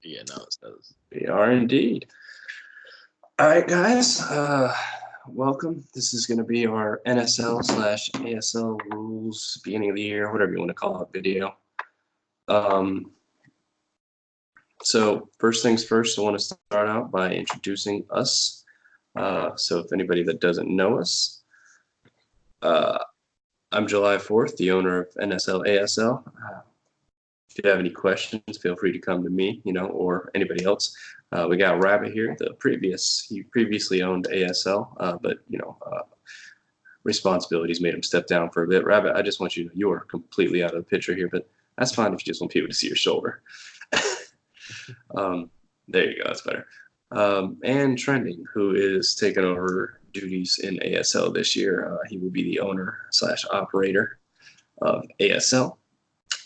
Yeah, no, it does. We are indeed. All right, guys. Welcome. This is going to be our NSL slash ASL rules beginning of the year, whatever you want to call it, video. So first things first, I want to start out by introducing us. So if anybody that doesn't know us, I'm July 4th, the owner of NSL ASL. If you have any questions, feel free to come to me, or anybody else. We got Rabbit here. He previously owned ASL, but responsibilities made him step down for a bit. Rabbit, I just want you to know you are completely out of the picture here, but that's fine if you just want people to see your shoulder. There you go, that's better. And Trending, who is taking over duties in ASL this year. He will be the owner / operator of ASL.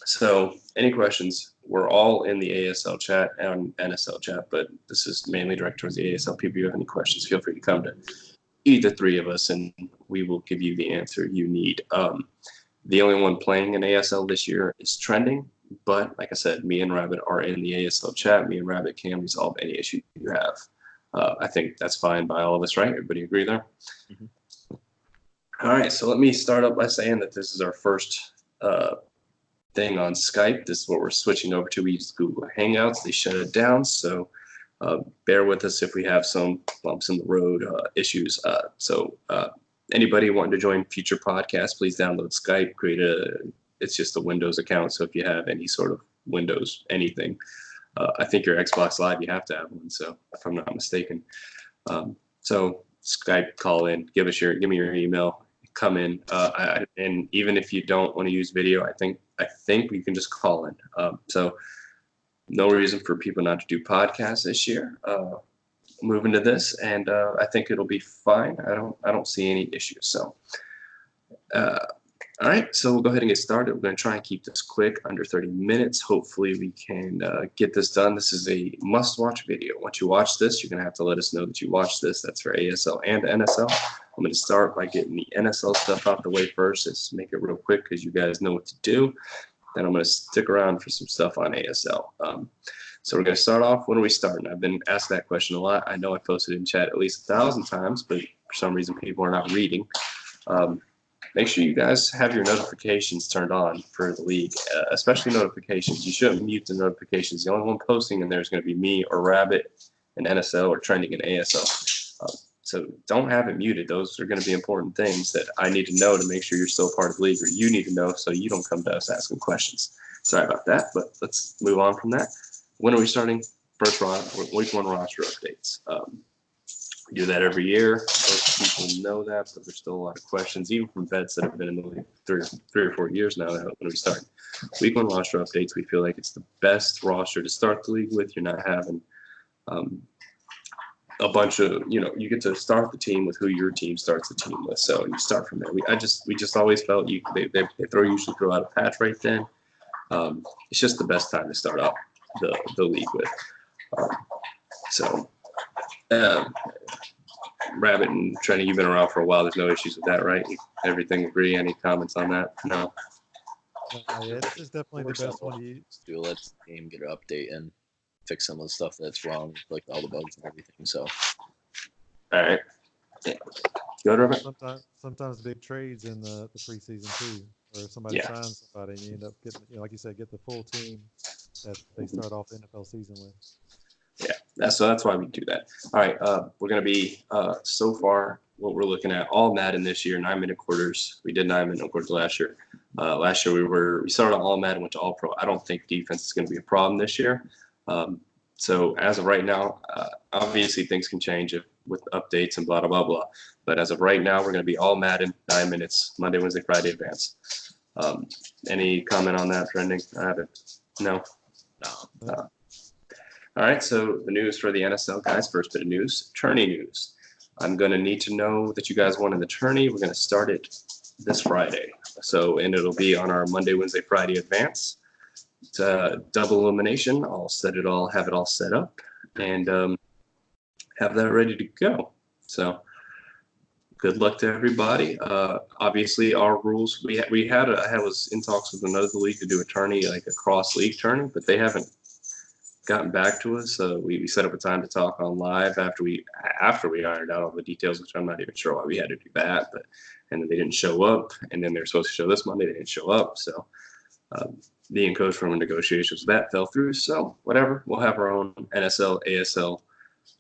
So any questions, we're all in the ASL chat and NSL chat, but this is mainly directed towards the ASL people. If you have any questions, feel free to come to either three of us and we will give you the answer you need. The only one playing in ASL this year is Trending, but like I said, me and Rabbit are in the ASL chat. Me and Rabbit can resolve any issue you have. I think that's fine by all of us, right? Everybody agree there? Mm-hmm. All right, so let me start up by saying that this is our first thing on Skype. This is what we're switching over to. We use Google Hangouts. They shut it down, so bear with us if we have some bumps in the road issues. So anybody wanting to join future podcasts, please download Skype. It's just a Windows account, so if you have any sort of Windows anything, I think your Xbox Live, you have to have one, so if I'm not mistaken. So Skype, call in, give me your email, come in, and even if you don't want to use video, I think we can just call in. So no reason for people not to do podcasts this year. Moving to this, and I think it'll be fine. I don't see any issues. So, all right. So we'll go ahead and get started. We're going to try and keep this quick, under 30 minutes. Hopefully, we can get this done. This is a must-watch video. Once you watch this, you're going to have to let us know that you watched this. That's for ASL and NSL. I'm going to start by getting the NSL stuff out the way first. Let's make it real quick because you guys know what to do. Then I'm going to stick around for some stuff on ASL. So we're going to start off. When are we starting? I've been asked that question a lot. I know I posted in chat at least 1,000 times, but for some reason people are not reading. Make sure you guys have your notifications turned on for the league, especially notifications. You shouldn't mute the notifications. The only one posting in there is going to be me or Rabbit and NSL or Trending in ASL. So don't have it muted. Those are going to be important things that I need to know to make sure you're still part of the league, or you need to know so you don't come to us asking questions. Sorry about that, but let's move on from that. When are we starting? First week one roster updates. We do that every year. Most people know that, but there's still a lot of questions, even from vets that have been in the league three or 4 years now. When we start week one roster updates, we feel like it's the best roster to start the league with. You're not having a bunch of, you get to start the team with who your team starts the team with. So you start from there. We just always felt they usually throw out a patch right then. It's just the best time to start up the league with. Rabbit and Trending, you've been around for a while. There's no issues with that, right? Everything agree? Any comments on that? No. It's definitely the best one to use. Do let the game get an update and fix some of the stuff that's wrong, like all the bugs and everything. So, all right. Go to Rabbit. Sometimes big trades in the preseason too, where somebody signs somebody and you end up getting, like you said, get the full team that they start off the NFL season with. Yeah, that's why we do that. All right, we're going to be, so far, what we're looking at, all Madden this year, 9-minute quarters. We did 9-minute quarters last year. Last year we started on all Madden, went to all pro. I don't think defense is going to be a problem this year. So as of right now, obviously things can change with updates and blah, blah, blah, blah. But as of right now, we're going to be all Madden, 9 minutes, Monday, Wednesday, Friday advance. Any comment on that, Trending? No? No. All right, so the news for the NSL guys, first bit of news, tourney news. I'm going to need to know that you guys won in the tourney. We're going to start it this Friday. And it'll be on our Monday, Wednesday, Friday advance. It's a double elimination. Have it all set up, and have that ready to go. So good luck to everybody. Obviously, our rules, I was in talks with another league to do a tourney, like a cross-league tourney, but they haven't gotten back to us. We set up a time to talk on live after we ironed out all the details, which I'm not even sure why we had to do that. But and then they didn't show up, and then they're supposed to show this Monday. They didn't show up, so me and Coach from negotiations that fell through. So whatever, we'll have our own NSL ASL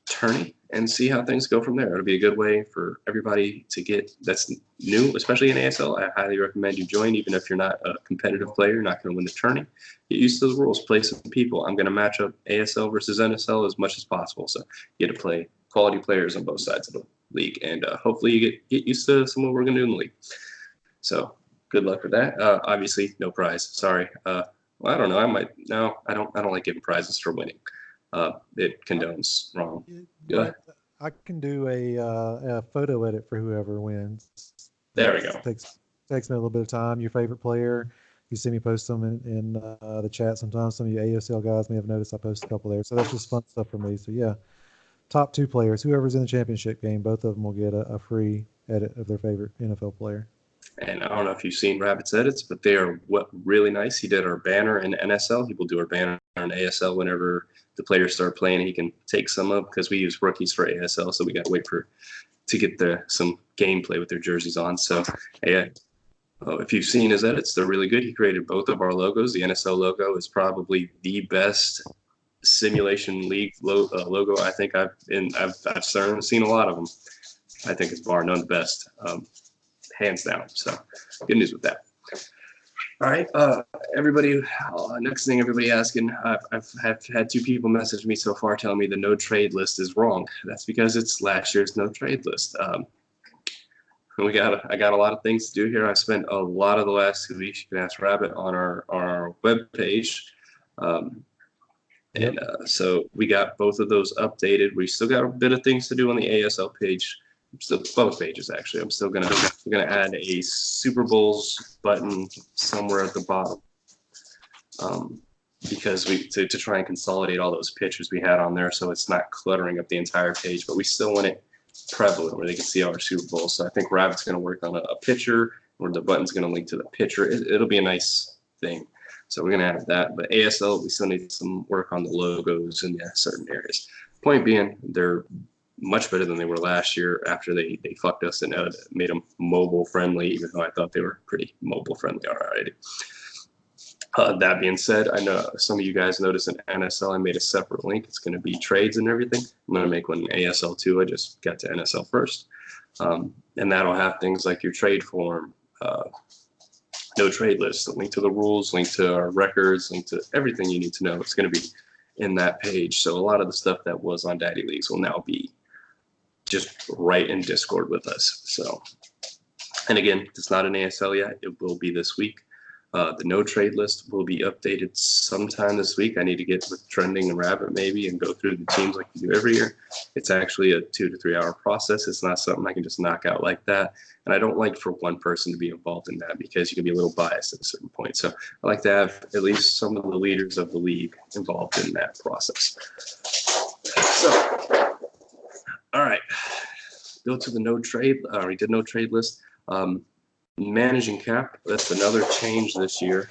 tourney and see how things go from there. It'll be a good way for everybody to get that's new, especially in ASL. I highly recommend you join, even if you're not a competitive player, you're not going to win the tourney. Get used to the rules, play some people. I'm going to match up ASL versus NSL as much as possible. So you get to play quality players on both sides of the league, and hopefully you get used to some of what we're going to do in the league. So good luck with that. Obviously, no prize. Sorry. Well, I don't know. I don't like giving prizes for winning. It condones wrong. Go ahead. I can do a photo edit for whoever wins. There we go. Takes me a little bit of time. Your favorite player, you see me post them in the chat sometimes. Some of you ASL guys may have noticed I post a couple there. So that's just fun stuff for me. So yeah, top 2 players, whoever's in the championship game, both of them will get a free edit of their favorite NFL player. And I don't know if you've seen Rabbit's edits, but they are really nice. He did our banner in NSL. He will do our banner in ASL whenever the players start playing. He can take some up because we use rookies for ASL, so we got to wait to get some gameplay with their jerseys on. So, yeah, if you've seen his edits, they're really good. He created both of our logos. The NSL logo is probably the best simulation league logo I think I've seen a lot of them. I think it's bar none the best. Hands down. So good news with that. All right, everybody. Next thing, everybody asking. I've had 2 people message me so far telling me the no trade list is wrong. That's because it's last year's no trade list. I got a lot of things to do here. I spent a lot of the last 2 weeks. You can ask Rabbit on our web page. So we got both of those updated. We still got a bit of things to do on the ASL page. Still both pages actually. I'm still gonna add a Super Bowls button somewhere at the bottom, because to try and consolidate all those pictures we had on there, so it's not cluttering up the entire page. But we still want it prevalent where they can see our Super Bowls. So I think Rabbit's gonna work on a picture where the button's gonna link to the picture. It'll be a nice thing. So we're gonna have that. But ASL, we still need some work on the logos in certain areas. Point being, they're much better than they were last year after they fucked us and made them mobile friendly, even though I thought they were pretty mobile friendly already. That being said, I know some of you guys noticed in NSL I made a separate link. It's going to be trades and everything. I'm going to make one in ASL too. I just got to NSL first. And that'll have things like your trade form, no trade list, a link to the rules, link to our records, link to everything you need to know. It's going to be in that page. So a lot of the stuff that was on Daddy Leagues will now be just right in Discord with us. So, and again, it's not an ASL yet. It will be this week. The no trade list will be updated sometime this week. I need to get with Trending and Rabbit maybe and go through the teams like we do every year. It's actually a 2 to 3 hour process. It's not something I can just knock out like that. And I don't like for one person to be involved in that because you can be a little biased at a certain point. So I like to have at least some of the leaders of the league involved in that process. So, all right, go to the no trade. We did no trade list. Managing cap, that's another change this year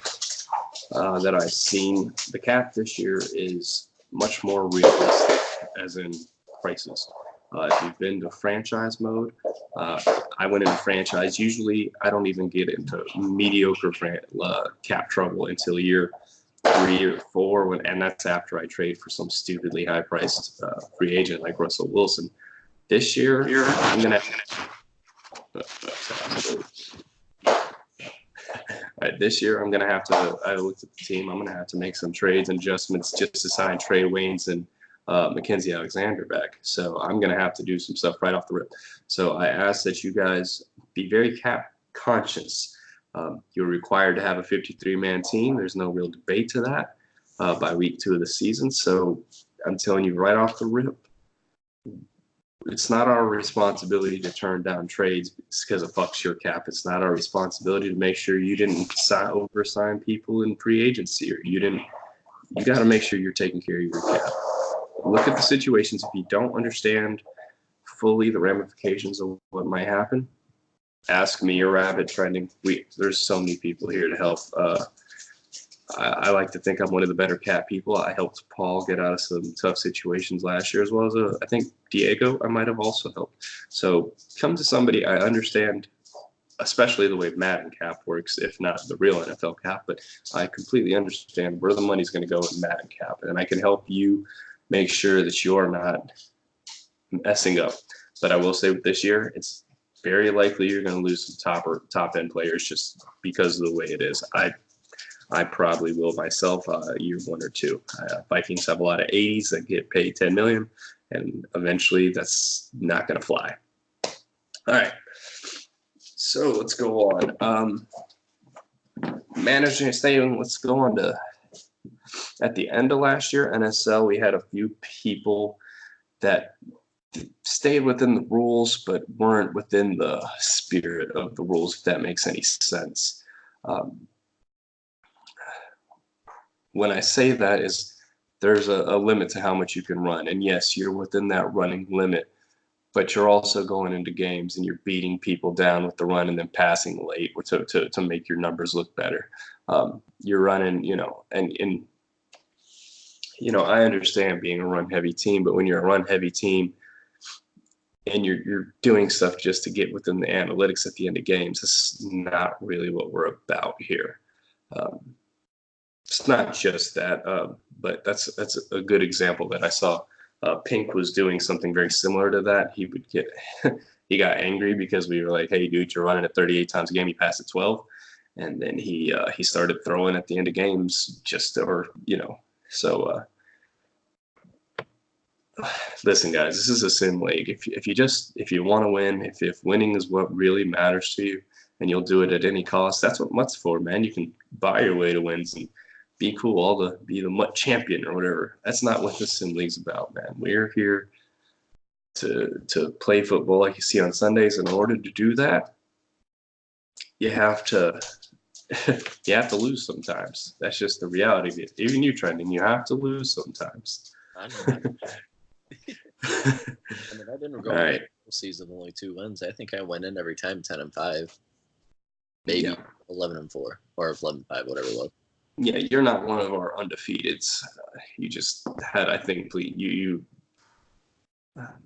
that I've seen. The cap this year is much more realistic, as in prices. If you've been to franchise mode, I went into franchise. Usually, I don't even get into mediocre cap trouble until year 3 or 4, and that's after I trade for some stupidly high-priced free agent like Russell Wilson. This year, I'm gonna. All right, this year I'm gonna have to. I looked at the team. I'm gonna have to make some trades and adjustments just to sign Trey Waynes and Mackenzie Alexander back. So I'm gonna have to do some stuff right off the rip. So I ask that you guys be very cap conscious. You're required to have a 53-man team. There's no real debate to that by week 2 of the season. So I'm telling you right off the rip, it's not our responsibility to turn down trades because it fucks your cap. It's not our responsibility to make sure you didn't oversign people in free agency, or you got to make sure you're taking care of your cap. Look at the situations. If you don't understand fully the ramifications of what might happen, ask me or Rabbit Trending. There's so many people here to help I like to think I'm one of the better cap people. I helped Paul get out of some tough situations last year, as well as I think Diego I might have also helped. So come to somebody I understand, especially the way Madden cap works, if not the real NFL cap, but I completely understand where the money's going to go in Madden cap, and I can help you make sure that you're not messing up. But I will say with this year, it's very likely you're going to lose some top end players just because of the way it is. I probably will myself year 1 or 2. Vikings have a lot of 80s that get paid $10 million, and eventually that's not going to fly. All right, so let's go on. Managing staying. Let's go on to at the end of last year, NSL. We had a few people that stayed within the rules, but weren't within the spirit of the rules, if that makes any sense. When I say that is there's a limit to how much you can run. And yes, you're within that running limit, but you're also going into games and you're beating people down with the run and then passing late to make your numbers look better. You're running, and I understand being a run heavy team, but when you're a run heavy team and you're doing stuff just to get within the analytics at the end of games, that's not really what we're about here. It's not just that, but that's a good example that I saw. Pink was doing something very similar to that. He would get, he got angry because we were like, "Hey, dude, you're running it 38 times a game. You passed it 12," and then he started throwing at the end of games So, listen, guys, this is a sim league. If you want to win, if winning is what really matters to you, and you'll do it at any cost, that's what MUT's for, man. You can buy your way to wins and be cool, be the MUT champion or whatever. That's not what this sim league's about, man. We're here to play football like you see on Sundays. And in order to do that, you have to lose sometimes. That's just the reality of it. Even you, Trending, you have to lose sometimes. I know. I didn't go right. season only 2 wins. I think I went in every time 10-5, maybe 11-4 or 11-5, whatever it was. Yeah, you're not one of our undefeateds. You just had, I think, you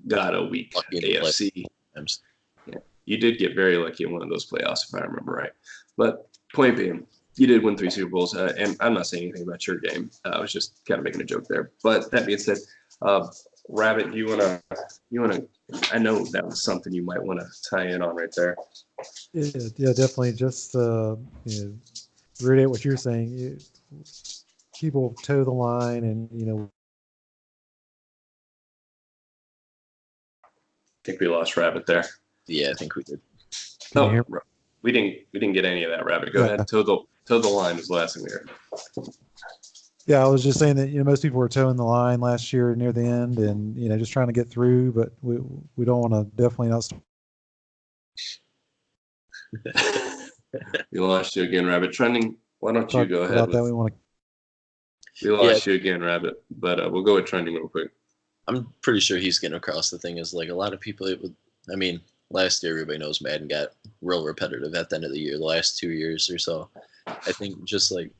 got a weak AFC. Yeah, you did get very lucky in one of those playoffs, if I remember right. But point being, you did win 3 Super Bowls, and I'm not saying anything about your game. I was just kind of making a joke there. But that being said, Rabbit, you wanna? I know that was something you might want to tie in on right there. Yeah, definitely. Just reiterate what you're saying. People toe the line, and I think we lost Rabbit there. Yeah, I think we did. Oh, we didn't get any of that, Rabbit. Go ahead. Toe the line was the last thing we heard. Yeah, I was just saying that most people were toeing the line last year near the end, and just trying to get through, but we don't want to definitely not. We lost you again, Rabbit. Trending. Why don't you go ahead? About that, we lost you again, Rabbit, but we'll go with Trending real quick. I'm pretty sure he's getting across. The thing is, like, a lot of people, last year everybody knows Madden got real repetitive at the end of the year, the last 2 years or so. I think just like,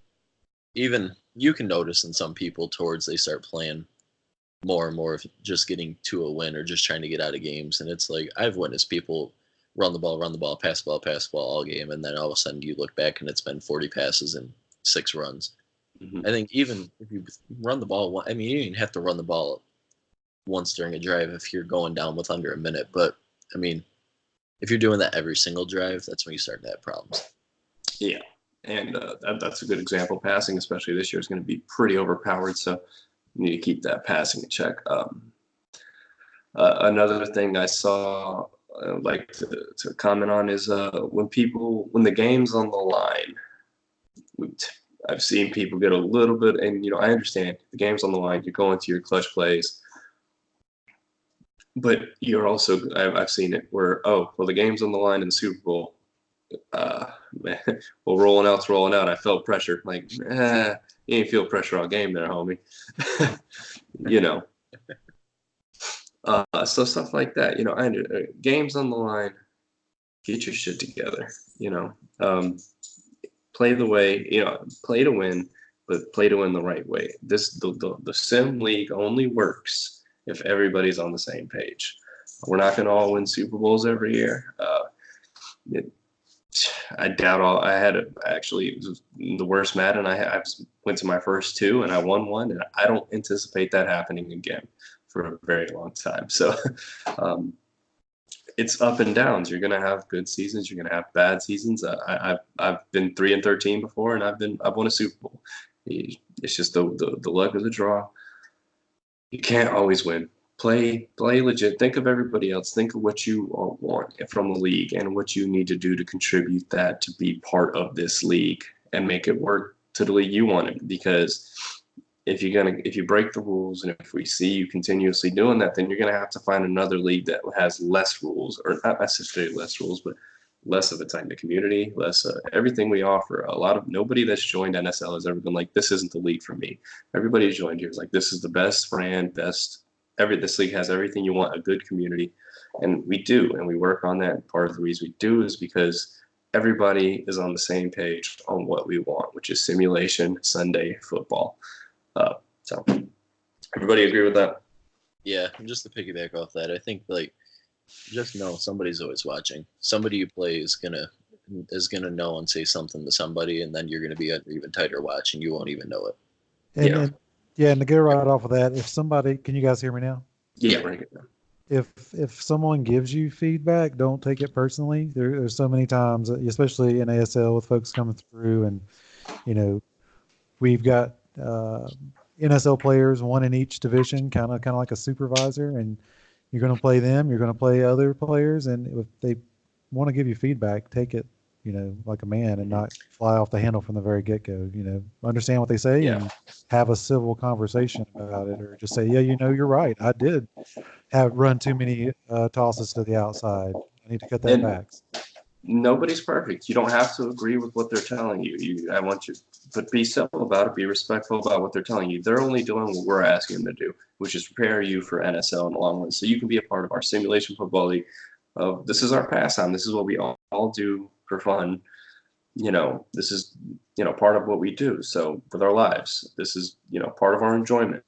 even you can notice in some people towards they start playing more and more of just getting to a win or just trying to get out of games. And it's like, I've witnessed people run the ball, pass the ball all game. And then all of a sudden you look back and it's been 40 passes and 6 runs. Mm-hmm. I think even if you run the ball, you didn't have to run the ball once during a drive if you're going down with under a minute. But, if you're doing that every single drive, that's when you start to have problems. Yeah. And that's a good example. Passing, especially this year, is going to be pretty overpowered. So you need to keep that passing in check. Another thing I saw, I'd like to comment on is when the game's on the line, I've seen people get a little bit, and I understand the game's on the line. You're going to your clutch plays. But you're also, I've seen it where, the game's on the line in the Super Bowl. Rolling out. I felt pressure. Like, you ain't feel pressure all game there, homie. So stuff like that. Games on the line. Get your shit together. Play the way. Play to win. but play to win the right way. The sim league only works if everybody's on the same page. We're not going to all win Super Bowls every year. I doubt all. I had actually the worst Madden. I went to my first 2 and I won one, and I don't anticipate that happening again for a very long time. So it's up and downs. You're gonna have good seasons. You're gonna have bad seasons. I've been 3-13 before, and I've won a Super Bowl. It's just the luck of the draw. You can't always win. Play legit. Think of everybody else. Think of what you want from the league and what you need to do to contribute that to be part of this league and make it work to the league you want it. Because if you break the rules, and if we see you continuously doing that, then you're gonna have to find another league that has less rules, or not necessarily less rules, but less of a tight-knit community, less everything we offer. Nobody that's joined NSL has ever been like, this isn't the league for me. Everybody who's joined here is like, this is the best brand, this league has everything you want, a good community. And we do, and we work on that. Part of the reason we do is because everybody is on the same page on what we want, which is simulation Sunday football. So everybody agree with that? Yeah, and just to piggyback off that, I think just know somebody's always watching. Somebody you play is gonna know and say something to somebody, and then you're gonna be under even tighter watch, and you won't even know it. And to get right off of that, if somebody, can you guys hear me now? Yeah, we're good now. If someone gives you feedback, don't take it personally. There's so many times, especially in ASL, with folks coming through, and we've got NSL players, one in each division, kind of like a supervisor, and you're going to play them. You're going to play other players, and if they want to give you feedback, take it, like a man, and not fly off the handle from the very get-go. Understand what they say and have a civil conversation about it, or just say, yeah, you're right. I did run too many tosses to the outside. I need to cut that back. Nobody's perfect. You don't have to agree with what they're telling you. I want you, but be civil about it. Be respectful about what they're telling you. They're only doing what we're asking them to do, which is prepare you for NSL in the long run, so you can be a part of our simulation football league. This is our pastime. This is what we all do for fun. This is part of what we do. So with our lives, this is part of our enjoyment.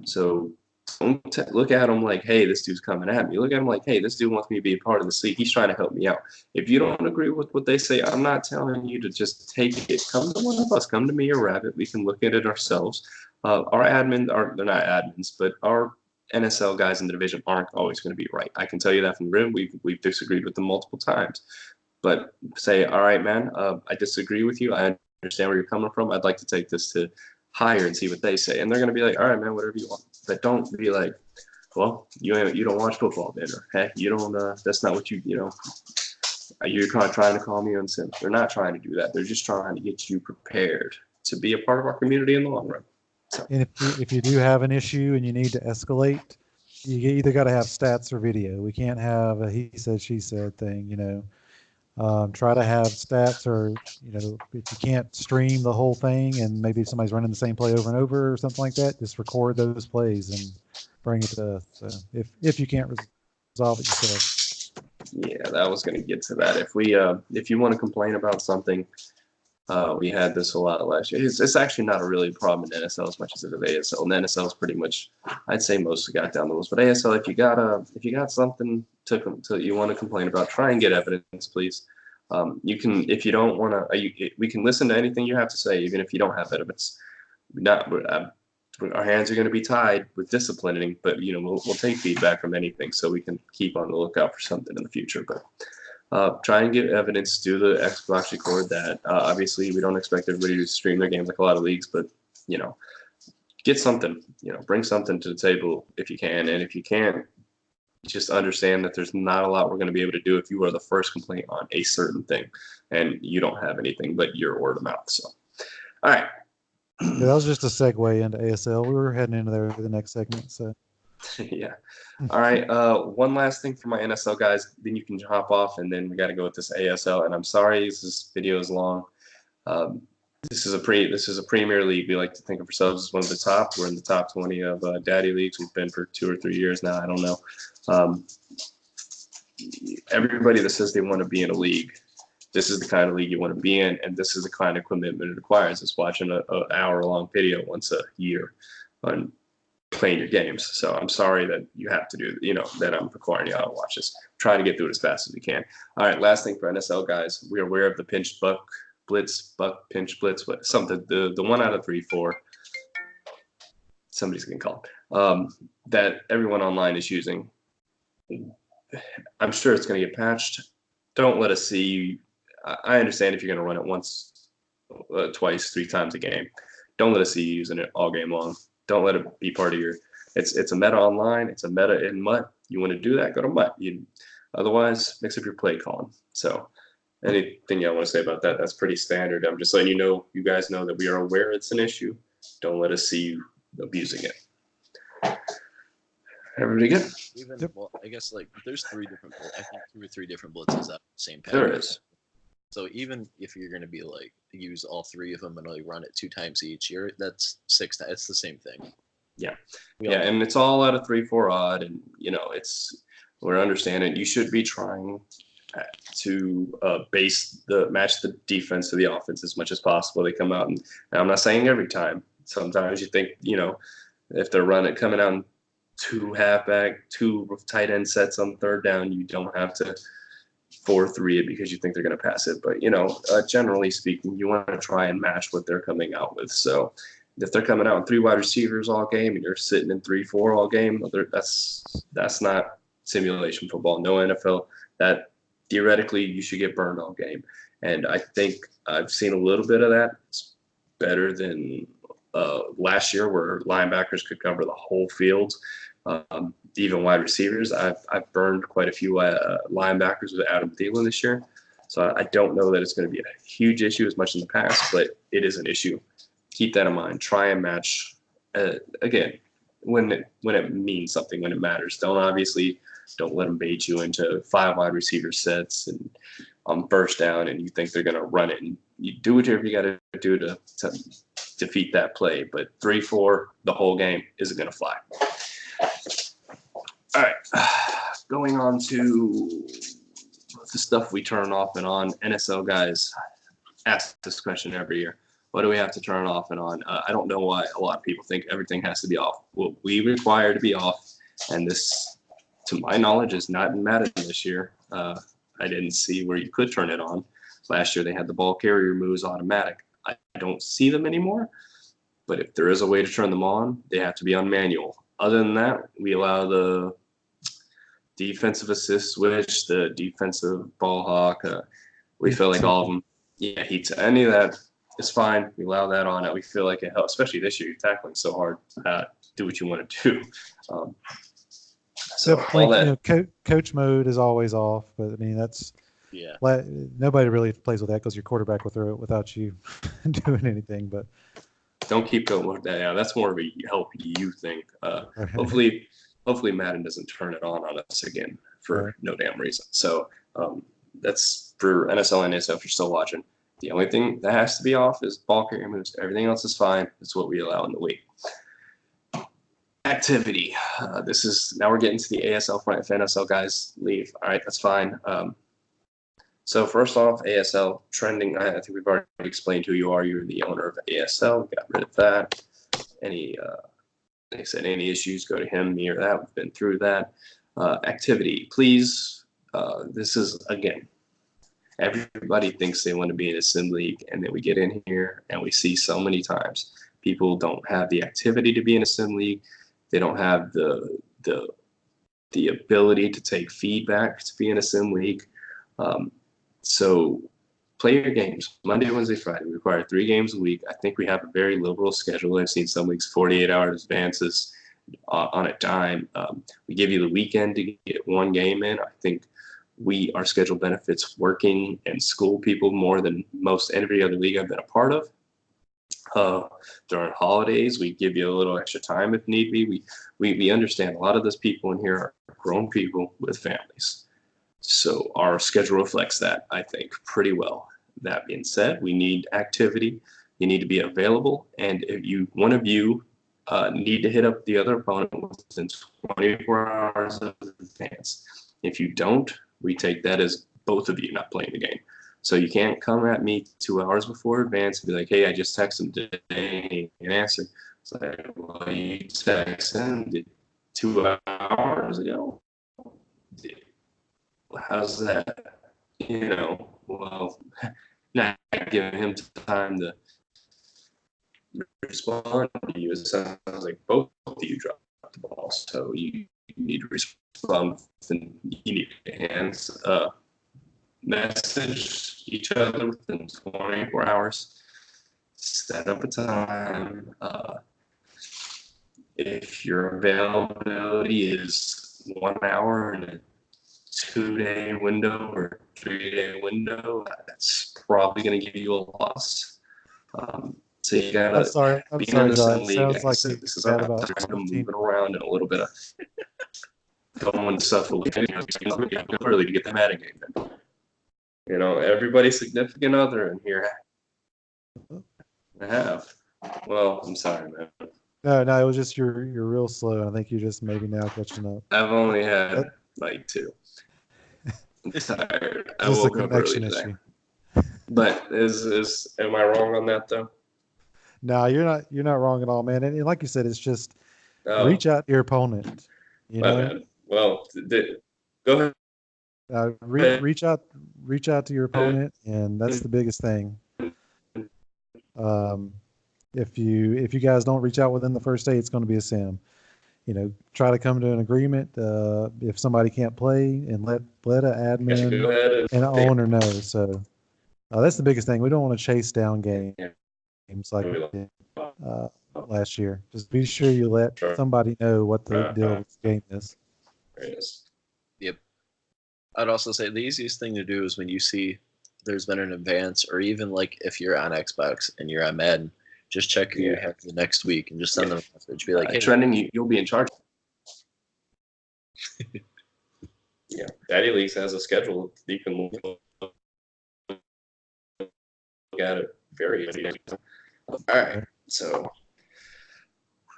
So don't look at them like, hey, this dude's coming at me. Look at him like, hey, this dude wants me to be a part of this league. He's trying to help me out. If you don't agree with what they say, I'm not telling you to just take it. Come to one of us. Come to me or Rabbit. We can look at it ourselves. Our admin they're not admins, but our NSL guys in the division aren't always going to be right. I can tell you that from the rim. We've disagreed with them multiple times. But say, all right, man, I disagree with you. I understand where you're coming from. I'd like to take this to higher and see what they say. And they're going to be like, all right, man, whatever you want. But don't be like, well, you don't watch football then, or hey, you don't. That's not what you're trying to call me unsim. They're not trying to do that. They're just trying to get you prepared to be a part of our community in the long run. So. And if you do have an issue and you need to escalate, you either got to have stats or video. We can't have a he said, she said thing, Try to have stats, or, if you can't stream the whole thing and maybe somebody's running the same play over and over or something like that, just record those plays and bring it to us. So if you can't resolve it yourself. Yeah, that was going to get to that. If you want to complain about something, we had this a lot last year. It's actually not a really problem in NSL as much as it is ASL. And NSL is pretty much, I'd say, mostly got down the rules. But ASL, if you got something to you want to complain about, try and get evidence, please. You can, if you don't want to, we can listen to anything you have to say, even if you don't have evidence. Our hands are going to be tied with disciplining, but we'll take feedback from anything, so we can keep on the lookout for something in the future. But try and get evidence. Do the Xbox record that. Obviously, we don't expect everybody to stream their games like a lot of leagues, but get something. Bring something to the table if you can, and if you can't, just understand that there's not a lot we're going to be able to do if you are the first complaint on a certain thing, and you don't have anything but your word of mouth. So, all right. Yeah, that was just a segue into ASL. We were heading into there for the next segment. So. Yeah. All right. One last thing for my NSL guys, then you can hop off, and then we got to go with this ASL. And I'm sorry this video is long. This is a Premier League. We like to think of ourselves as one of the top. We're in the top 20 of daddy leagues. We've been for 2 or 3 years now. I don't know. Everybody that says they want to be in a league, this is the kind of league you want to be in, and this is the kind of commitment it requires. It's watching an hour-long video once a year on playing your games. So I'm sorry that you have to do, that I'm requiring you to watch this. Try to get through it as fast as we can. All right, last thing for NSL guys, we're aware of the pinch buck blitz, something, the 1 out of 3, 4. Somebody's going to call it, that everyone online is using. I'm sure it's going to get patched. Don't let us see you. I understand if you're going to run it once, twice, 3 times a game. Don't let us see you using it all game long. Don't let it be part of your. It's a meta online. It's a meta in MUT. You want to do that? Go to MUT. Otherwise, mix up your play calling. So, anything you want to say about that? That's pretty standard. I'm just letting you guys know that we are aware it's an issue. Don't let us see you abusing it. Everybody good? Well, I guess there's 3 different. I think 2 or 3 different blitzes out the same pattern. There is. So even if you're going to be use all 3 of them and run it 2 times each year, that's 6 times. It's the same thing. Yeah. And it's all at a 3-4 odd, and we're understanding. You should be trying to match the defense to the offense as much as possible. They come out, and I'm not saying every time. Sometimes you think, if they're coming out in 2 halfback, 2 tight end sets on 3rd down, you don't have to 4-3 it because you think they're going to pass it. But, generally speaking, you want to try and match what they're coming out with. So if they're coming out in 3 wide receivers all game and you're sitting in 3-4 all game, that's not simulation football. No NFL. That theoretically you should get burned all game. And I think I've seen a little bit of that. It's better than last year where linebackers could cover the whole field. Even wide receivers. I've burned quite a few linebackers with Adam Thielen this year. So I don't know that it's going to be a huge issue as much in the past, but it is an issue. Keep that in mind. Try and match, again, when it means something, when it matters. Don't let them bait you into 5 wide receiver sets and on first down and you think they're going to run it. And you do whatever you got to do to defeat that play. But 3-4 the whole game isn't going to fly. All right, going on to the stuff we turn off and on. NSL guys ask this question every year. What do we have to turn off and on? I don't know why a lot of people think everything has to be off. Well, we require to be off, and this, to my knowledge, is not in Madden this year. I didn't see where you could turn it on. Last year they had the ball carrier moves automatic. I don't see them anymore, but if there is a way to turn them on, they have to be on manual. Other than that, we allow the defensive assist switch, the defensive ball hawk. We feel like all of them, any of that is fine. We allow that on. We feel like it helps, especially this year. You're tackling so hard. Do what you want to do. So all that. Coach mode is always off, but I mean that's nobody really plays with that because your quarterback will throw it without you doing anything. But don't keep going with that. Yeah, that's more of a help you think. Hopefully Madden doesn't turn it on us again for no damn reason. So that's for NSL and ASL if you're still watching. The only thing that has to be off is ball carrier moves. Everything else is fine. It's what we allow in the league. Activity. Now we're getting to the ASL front. If NSL guys leave, all right, that's fine. So first off, ASL trending. I think we've already explained who you are. You're the owner of ASL. We got rid of that. Like I said, any issues, go to him, me, or that. We've been through that. Activity. Please, this is, again, everybody thinks they want to be in a sim league, and then we get in here and we see so many times people don't have the activity to be in a sim league. They don't have the ability to take feedback to be in a sim league. So play your games. Monday, Wednesday, Friday. We require 3 games a week. I think we have a very liberal schedule. I've seen some leagues 48-hour advances on a dime. We give you the weekend to get 1 game in. I think our schedule benefits working and school people more than most every other league I've been a part of. During holidays, we give you a little extra time if need be. We understand a lot of those people in here are grown people with families. So our schedule reflects that, I think, pretty well. That being said, we need activity. You need to be available. And if one of you need to hit up the other opponent within 24 hours of advance. If you don't, we take that as both of you not playing the game. So you can't come at me 2 hours before advance and be like, hey, I just texted him today and answer. It's like, well, you texted him 2 hours ago. How's that? Well, not giving him time to respond to you. It sounds like both of you dropped the ball. So you need to respond and you need to message each other within 24 hours. Set up a time. If your availability is 1 hour in a 2-day window or 3-day window, that's probably going to give you a loss. So you got to. I'm sorry, John. It sounds like you this is had about moving around and a little bit of going stuff really to get the Madden game. Everybody's significant other in here. I have. Well, I'm sorry, man. No, it was just you're real slow. I think you're just maybe now catching up. I've only had like 2. I'm tired. I Just a woke up early connection today. issue. But am I wrong on that though? No, you're not wrong at all, man. And like you said, it's just reach out to your opponent. Man. Well, go ahead. Reach out to your opponent, and that's the biggest thing. If you guys don't reach out within the first day, it's going to be a sim. Try to come to an agreement. If somebody can't play, and let an admin and an owner know. So that's the biggest thing. We don't want to chase down games like we did last year. Just be sure you let somebody know what the deal with the game is. Yep. I'd also say the easiest thing to do is when you see there's been an advance, or even like if you're on Xbox and you're on Madden, just check who you have the next week and just send them a message. Be like, hey, trending, you'll be in charge. Yeah, Daddy Leagues has a schedule. You can look at it very easy. All right, so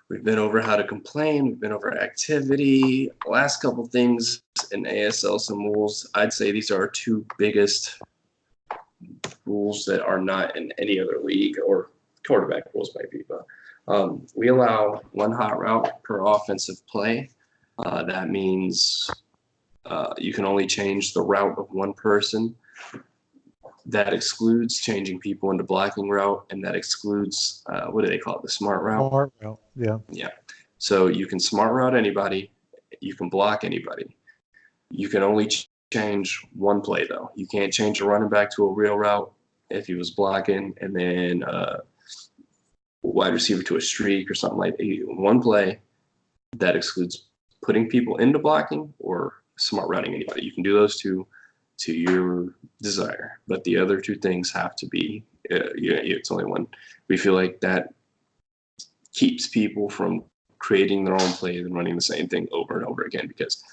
we've been over how to complain. We've been over activity. Last couple things in ASL, some rules. I'd say these are our 2 biggest rules that are not in any other league, or quarterback rules might be, but we allow 1 hot route per offensive play. That means you can only change the route of 1 person. That excludes changing people into blocking route, and that excludes, what do they call it, the smart route? Smart route, yeah. Yeah. So you can smart route anybody. You can block anybody. You can only change 1 play, though. You can't change a running back to a real route if he was blocking, and then wide receiver to a streak or something like that. 1 play. That excludes putting people into blocking or smart routing anybody. You can do those 2 to your desire, but the other 2 things have to be, it's only 1. We feel like that keeps people from creating their own plays and running the same thing over and over again, because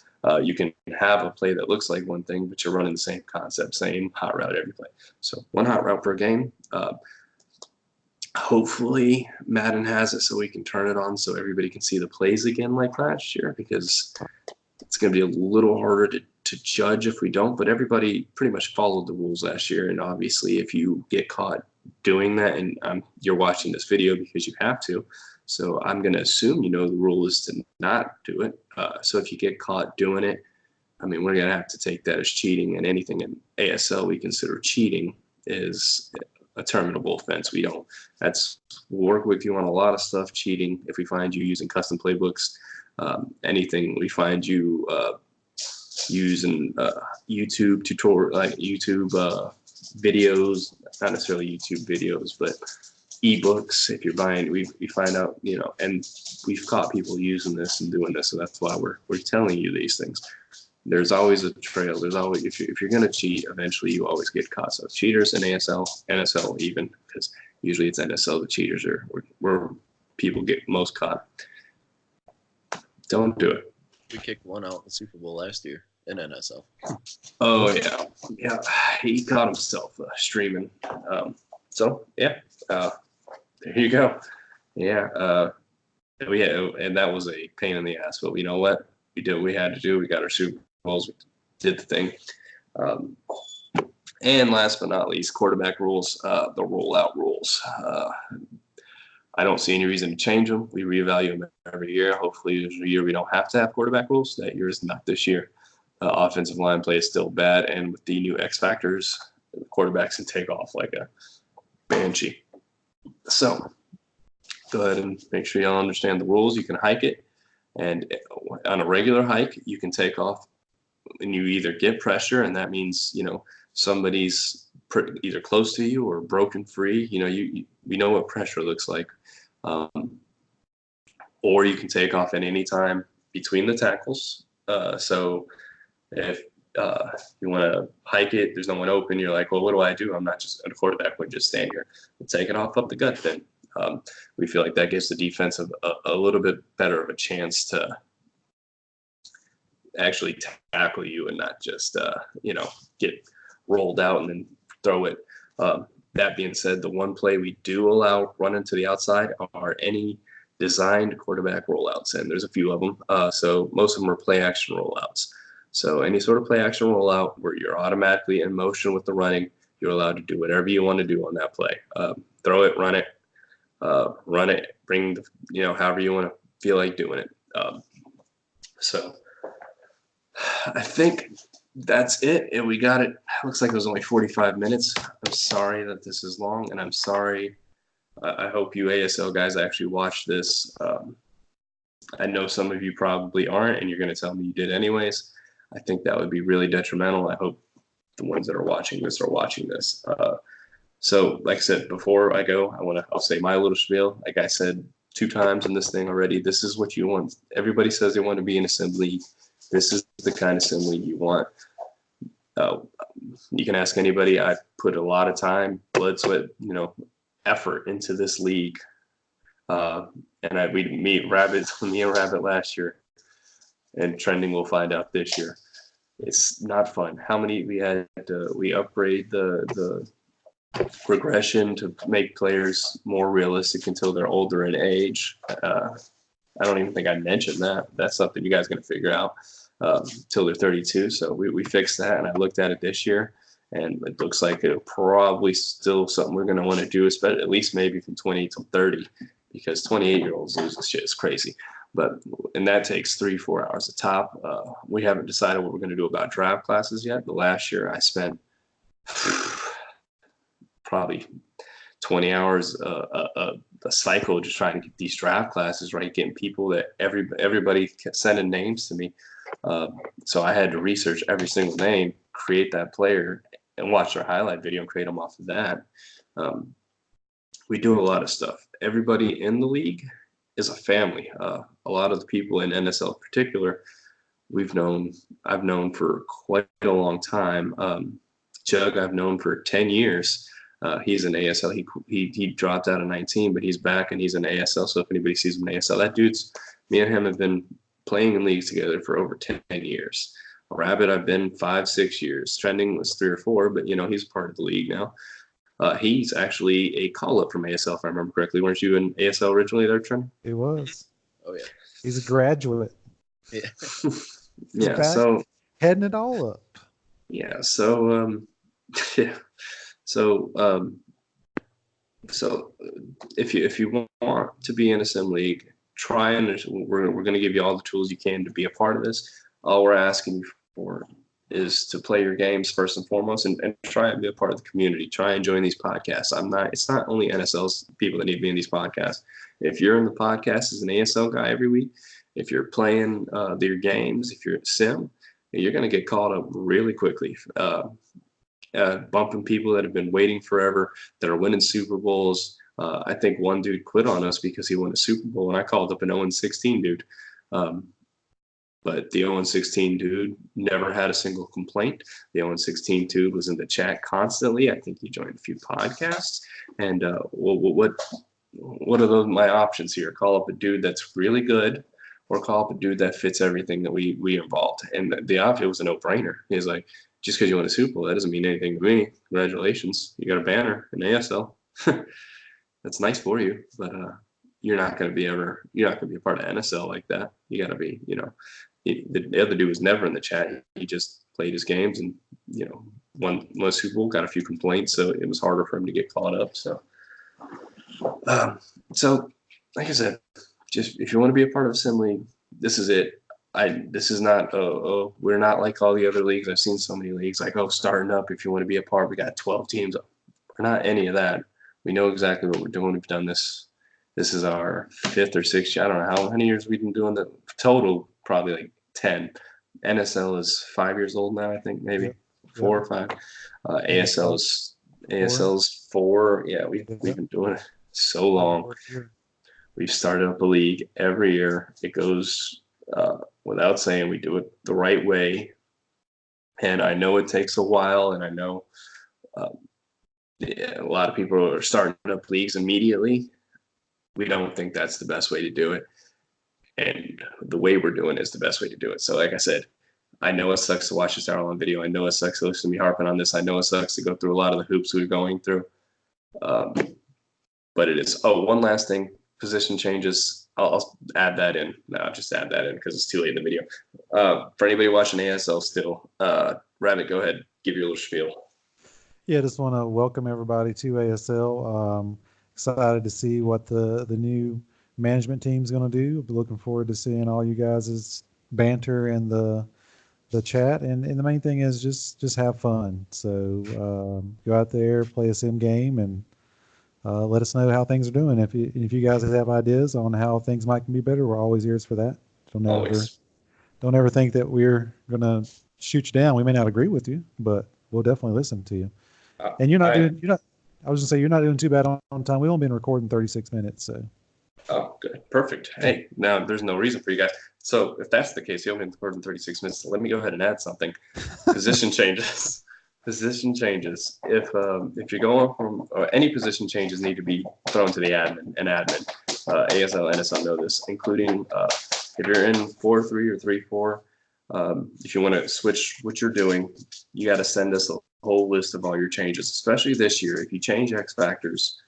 you can have a play that looks like one thing, but you're running the same concept, same hot route every play. So 1 hot route per game. Hopefully Madden has it so we can turn it on so everybody can see the plays again like last year, because it's going to be a little harder to judge if we don't. But everybody pretty much followed the rules last year, and obviously if you get caught doing that, and you're watching this video because you have to, so I'm going to assume the rule is to not do it. So if you get caught doing it, I mean, we're going to have to take that as cheating, and anything in ASL we consider cheating is a terminable offense. We'll work with you on a lot of stuff. Cheating, if we find you using custom playbooks, anything we find you using YouTube tutorial, like YouTube videos, not necessarily YouTube videos, but ebooks. If you're buying, we find out, and we've caught people using this and doing this, so that's why we're telling you these things. There's always a trail. There's always, if you're going to cheat, eventually you always get caught. So cheaters in ASL, NSL even, because usually it's NSL, the cheaters are where people get most caught. Don't do it. We kicked 1 out in the Super Bowl last year in NSL. Oh, yeah. He caught himself streaming. So, yeah, there you go. Yeah, and that was a pain in the ass. But you know what? We did what we had to do. We got our Super Bowls. We did the thing. And last but not least, quarterback rules, the rollout rules. I don't see any reason to change them. We reevaluate them every year. Hopefully, there's a year we don't have to have quarterback rules. That year is not this year. Offensive line play is still bad, and with the new X factors, the quarterbacks can take off like a banshee. So, go ahead and make sure y'all understand the rules. You can hike it, and on a regular hike, you can take off, and you either get pressure, and that means somebody's either close to you or broken free. We know what pressure looks like. Or you can take off at any time between the tackles. So if you want to hike it, there's no one open, you're like, well, what do I do? I'm not just a quarterback, would just stand here and take it off up the gut then. We feel like that gives the defense a little bit better of a chance to actually tackle you and not just, get rolled out and then throw it. That being said, the one play we do allow running to the outside are any designed quarterback rollouts, and there's a few of them. So most of them are play action rollouts. So any sort of play action rollout where you're automatically in motion with the running, you're allowed to do whatever you want to do on that play. Throw it, run it, bring however you want to feel like doing it. So I think that's it. And we got it. Looks like it was only 45 minutes. I'm sorry that this is long, and I'm sorry. I hope you ASL guys actually watch this. I know some of you probably aren't, and you're going to tell me you did anyways. I think that would be really detrimental. I hope the ones that are watching this are watching this. So like I said, before I go, I'll say my little spiel. Like I said 2 times in this thing already, this is what you want. Everybody says they want to be in a sim league. This is the kind of sim league you want. You can ask anybody. I put a lot of time, blood, sweat, effort into this league. And me and Rabbit last year, and trending will find out this year. It's not fun. How many we had? We upgrade the progression to make players more realistic until they're older in age. I don't even think I mentioned that. That's something you guys got to figure out till they're 32. So we fixed that, and I looked at it this year, and it looks like it'll probably still something we're going to want to do, especially at least maybe from 20 to 30, because 28-year-olds losing shit is crazy. And that takes 3-4 hours a top. We haven't decided what we're going to do about draft classes yet. But last year I spent probably 20 hours a cycle just trying to get these draft classes right, getting people that everybody kept sending names to me. So I had to research every single name, create that player, and watch their highlight video and create them off of that. We do a lot of stuff. Everybody in the league is a family. A lot of the people in NSL in particular, I've known for quite a long time. Jug, I've known for 10 years. He's an ASL. He dropped out of 19, but he's back and he's an ASL. So if anybody sees him in ASL, me and him have been playing in leagues together for over 10 years. Rabbit, I've been 5-6 years. Trending was 3 or 4, but he's part of the league now. He's actually a call-up from ASL, if I remember correctly. Weren't you in ASL originally there, Trent? It was. Oh, yeah. He's a graduate. Yeah. Yeah, so heading it all up. Yeah, so yeah. So if you want to be in a sim league, try and we're going to give you all the tools you can to be a part of this. All we're asking you for is to play your games first and foremost, and try and be a part of the community. Try and join these podcasts. It's not only NSL's people that need to be in these podcasts. If you're in the podcast as an ASL guy every week, if you're playing your games, if you're at sim, you're going to get called up really quickly. Bumping people that have been waiting forever, that are winning Super Bowls. I think one dude quit on us because he won a Super Bowl, and I called up an 0-16 dude. But the 0-16 dude never had a single complaint. The 0-16 dude was in the chat constantly. I think he joined a few podcasts. And what are my options here? Call up a dude that's really good, or call up a dude that fits everything that we involved. And the option was a no-brainer. He's like, just because you won a Super Bowl, that doesn't mean anything to me. Congratulations, you got a banner in ASL. That's nice for you, but you're not going to be a part of NSL like that. You got to be, the other dude was never in the chat. He just played his games and won Super Bowl, got a few complaints, so it was harder for him to get caught up. So, like I said, just if you want to be a part of Sim League, this is it. This is not we're not like all the other leagues. I've seen so many leagues like, starting up, if you want to be a part, we got 12 teams. We're not any of that. We know exactly what we're doing. We've done this. This is our 5th or 6th year. I don't know how many years we've been doing the total, probably like 10. NSL is 5 years old now, I think, maybe 4 or 5. ASL's 4. Yeah, we've been doing it so long. We've started up a league every year. It goes without saying, we do it the right way. And I know it takes a while, and I know a lot of people are starting up leagues immediately. We don't think that's the best way to do it. And the way we're doing it is the best way to do it. So like I said, I know it sucks to watch this hour long video. I know it sucks to listen to me harping on this. I know it sucks to go through a lot of the hoops we're going through. But it is. Oh, one last thing. Position changes. I'll add that in. No, I'll just add that in because it's too late in the video. For anybody watching ASL still, Rabbit, go ahead. Give your little spiel. Yeah, just want to welcome everybody to ASL. Excited to see what the new management team's going to do. Looking forward to seeing all you guys' banter and the chat. And the main thing is just have fun. So go out there, play a sim game, and let us know how things are doing. If you guys have ideas on how things might be better, we're always ears for that. Don't ever think that we're going to shoot you down. We may not agree with you, but we'll definitely listen to you. And I was gonna say, you're not doing too bad on time. We've only been recording 36 minutes, so. Oh, good. Perfect. Hey, now there's no reason for you guys. So if that's the case, you've only been recording 36 minutes. So let me go ahead and add something. Position changes. Position changes. If you're going from, or any position changes need to be thrown to the admin. ASL, NSL know this, including if you're in 4-3 or 3-4. If you want to switch what you're doing, you got to send us a whole list of all your changes, especially this year. If you change X factors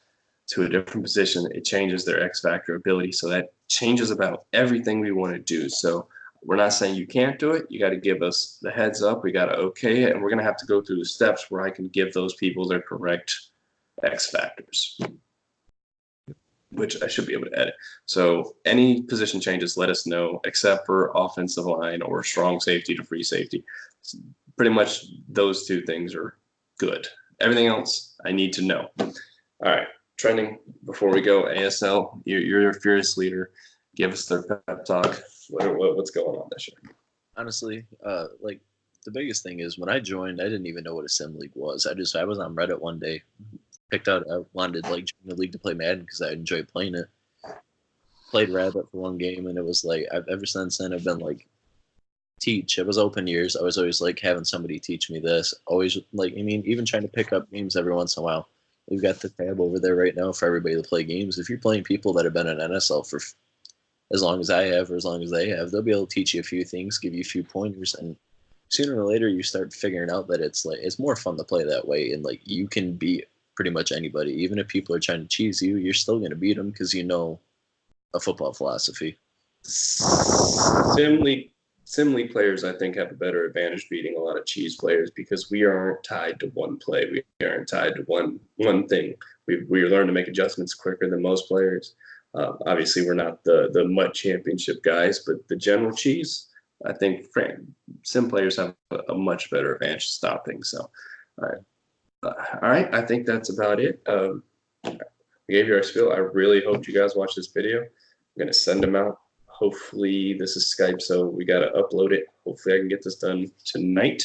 to a different position, it changes their X factor ability. So that changes about everything we want to do. So we're not saying you can't do it. You got to give us the heads up. We got to okay it. And we're going to have to go through the steps where I can give those people their correct X factors, which I should be able to edit. So any position changes, let us know, except for offensive line or strong safety to free safety. Pretty much those two things are good. Everything else I need to know. All right, trending before we go. ASL, you're a fierce leader. Give us their pep talk. What's going on this year? Honestly, like the biggest thing is when I joined, I didn't even know what a sim league was. I was on Reddit one day, picked out I wanted to like join the league to play Madden because I enjoy playing it. Played Rabbit for one game, and it was like ever since then I've been like teach. It was open years. I was always like having somebody teach me this. Always like even trying to pick up games every once in a while. We've got the tab over there right now for everybody to play games. If you're playing people that have been in NSL for as long as I have or as long as they have, they'll be able to teach you a few things, give you a few pointers, and sooner or later you start figuring out that it's like it's more fun to play that way, and like you can beat pretty much anybody. Even if people are trying to cheese you, you're still going to beat them because you know a football philosophy. Sim League players, I think, have a better advantage beating a lot of cheese players because we aren't tied to one play. We aren't tied to one thing. We learn to make adjustments quicker than most players. Obviously, we're not the MUT championship guys, but the general cheese, I think sim players have a much better advantage to stop things. So, all right, I think that's about it. We gave you our spiel. I really hope you guys watch this video. I'm going to send them out. Hopefully this is Skype, so we got to upload it. Hopefully I can get this done tonight,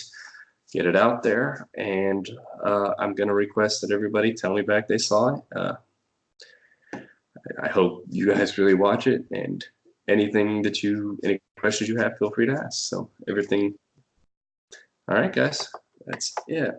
get it out there. And I'm going to request that everybody tell me back they saw it. I hope you guys really watch it, and any questions you have, feel free to ask. So everything. All right, guys, that's it.